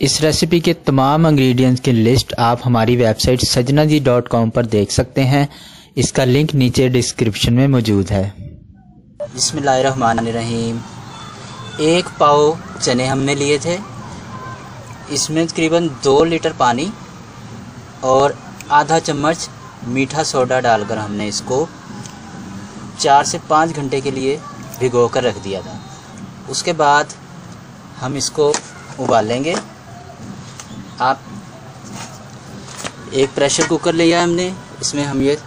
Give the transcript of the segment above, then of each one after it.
इस रेसिपी के तमाम इंग्रेडिएंट्स की लिस्ट आप हमारी वेबसाइट sajnaji.com पर देख सकते हैं। इसका लिंक नीचे डिस्क्रिप्शन में मौजूद है। बिस्मिल्लाहिर्रहमानिर्रहीम। 1 पाव चने हमने लिए थे, इसमें तकरीबन 2 लीटर पानी और आधा चम्मच मीठा सोडा डालकर हमने इसको 4 से 5 घंटे के लिए भिगो कर रख दिया था। उसके बाद हम इसको उबालेंगे। आप एक प्रेशर कुकर लिया है हमने, इसमें हम ये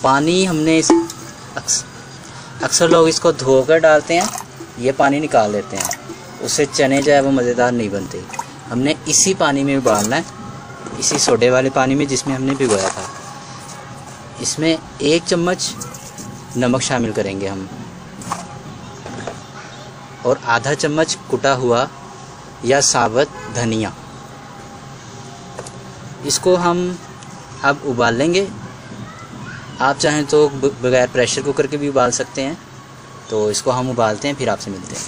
पानी हमने अक्सर लोग इसको धोकर डालते हैं, ये पानी निकाल लेते हैं, उससे चने जो है वो मज़ेदार नहीं बनते। हमने इसी पानी में उबालना है, इसी सोडे वाले पानी में जिसमें हमने भिगोया था। इसमें 1 चम्मच नमक शामिल करेंगे हम और आधा चम्मच कुटा हुआ या साबुत धनिया। इसको हम अब उबाल लेंगे। आप चाहें तो बगैर प्रेशर कुकर के भी उबाल सकते हैं। तो इसको हम उबालते हैं, फिर आपसे मिलते हैं।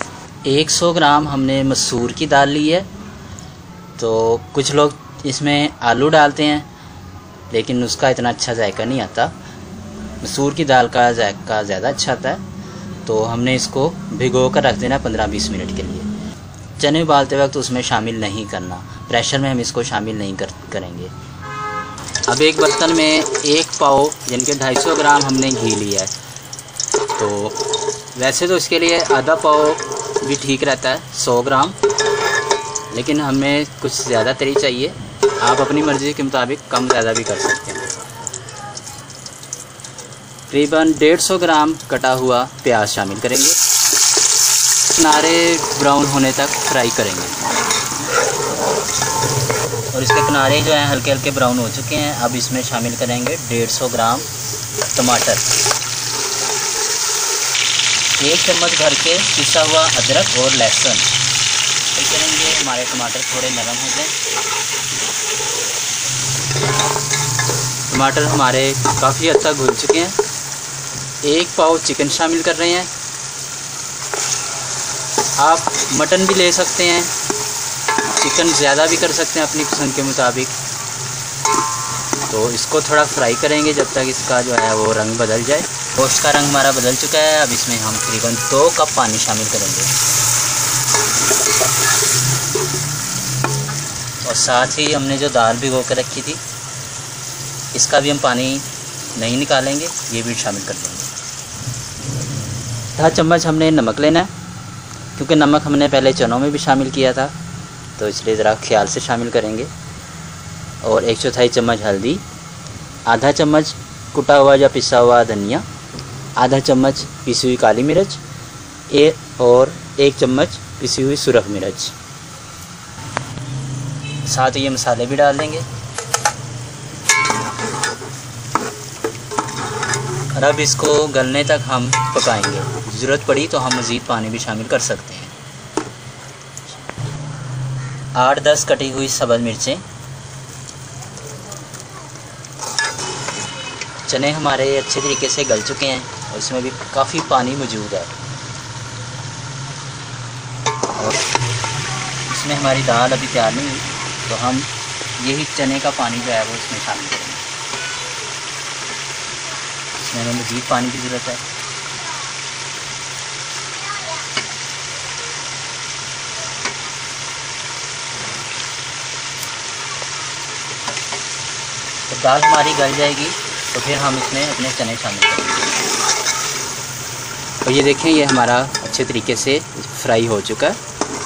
100 ग्राम हमने मसूर की दाल ली है। तो कुछ लोग इसमें आलू डालते हैं, लेकिन उसका इतना अच्छा जायका नहीं आता। मसूर की दाल का जायका ज़्यादा अच्छा आता है। तो हमने इसको भिगो कर रख देना 15-20 मिनट के लिए। चने उबालते वक्त उसमें शामिल नहीं करना, प्रेशर में हम इसको शामिल नहीं करेंगे। अब एक बर्तन में 1 पाव यानी कि 250 ग्राम हमने घी लिया है। तो वैसे तो इसके लिए आधा पाव भी ठीक रहता है, 100 ग्राम, लेकिन हमें कुछ ज़्यादा तरी चाहिए। आप अपनी मर्ज़ी के मुताबिक कम ज़्यादा भी कर सकते हैं। तकरीबन 150 ग्राम कटा हुआ प्याज शामिल करेंगे, किनारे ब्राउन होने तक फ्राई करेंगे। और इसके किनारे जो हैं हल्के हल्के ब्राउन हो चुके हैं। अब इसमें शामिल करेंगे 150 ग्राम टमाटर, 1 चम्मच भर के पिसा हुआ अदरक और लहसुन फ्राई करेंगे। हमारे टमाटर थोड़े नरम हो जाएं। टमाटर हमारे काफ़ी हद तक घुल चुके हैं। 1 पाव चिकन शामिल कर रहे हैं। आप मटन भी ले सकते हैं, चिकन ज़्यादा भी कर सकते हैं अपनी पसंद के मुताबिक। तो इसको थोड़ा फ्राई करेंगे जब तक इसका जो है वो रंग बदल जाए। गोश्त का रंग हमारा बदल चुका है। अब इसमें हम तकरीबन 2 कप पानी शामिल करेंगे और साथ ही हमने जो दाल भिगो कर रखी थी इसका भी हम पानी नहीं निकालेंगे, ये भी शामिल कर देंगे। आधा चम्मच हमने नमक लेना है, क्योंकि नमक हमने पहले चनों में भी शामिल किया था, तो इसलिए ज़रा ख्याल से शामिल करेंगे। और 1/4 चम्मच हल्दी, आधा चम्मच कुटा हुआ या पिसा हुआ धनिया, आधा चम्मच पिसी हुई काली मिर्च और 1 चम्मच पिसी हुई सुरख मिर्च। साथ ही ये मसाले भी डाल देंगे। और अब इसको गलने तक हम पकाएंगे। ज़रूरत पड़ी तो हम मज़ीद पानी भी शामिल कर सकते हैं। 8-10 कटी हुई सब्ज़ मिर्चें। चने हमारे अच्छे तरीके से गल चुके हैं और इसमें भी काफ़ी पानी मौजूद है। और इसमें हमारी दाल अभी तैयार नहीं हुई, तो हम यही चने का पानी जो है वो इसमें शामिल करेंगे। इसमें हमें मज़ीद पानी की ज़रूरत है। तो दाल हमारी गल जाएगी तो फिर हम इसमें अपने चने शामिल करेंगे। और ये देखें, ये हमारा अच्छे तरीके से फ्राई हो चुका है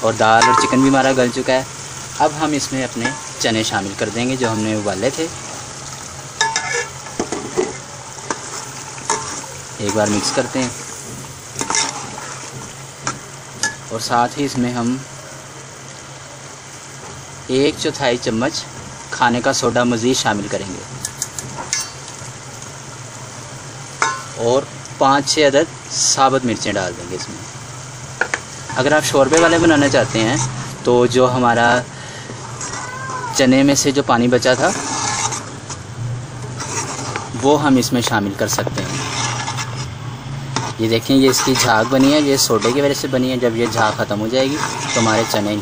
और दाल और चिकन भी हमारा गल चुका है। अब हम इसमें अपने चने शामिल कर देंगे जो हमने उबाले थे। एक बार मिक्स करते हैं और साथ ही इसमें हम 1/4 चम्मच खाने का सोडा मज़ीद शामिल करेंगे और 5-6 अदद साबुत मिर्चें डाल देंगे इसमें। अगर आप शोरबे वाले बनाना चाहते हैं तो जो हमारा चने में से जो पानी बचा था वो हम इसमें शामिल कर सकते हैं। ये देखें, ये इसकी झाग बनी है, ये सोडे की वजह से बनी है। जब ये झाग ख़त्म हो जाएगी तो हमारे चने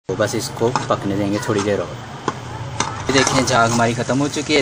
तो बस इसको पकने देंगे थोड़ी देर और। ये देखें, झाग हमारी ख़त्म हो चुकी है।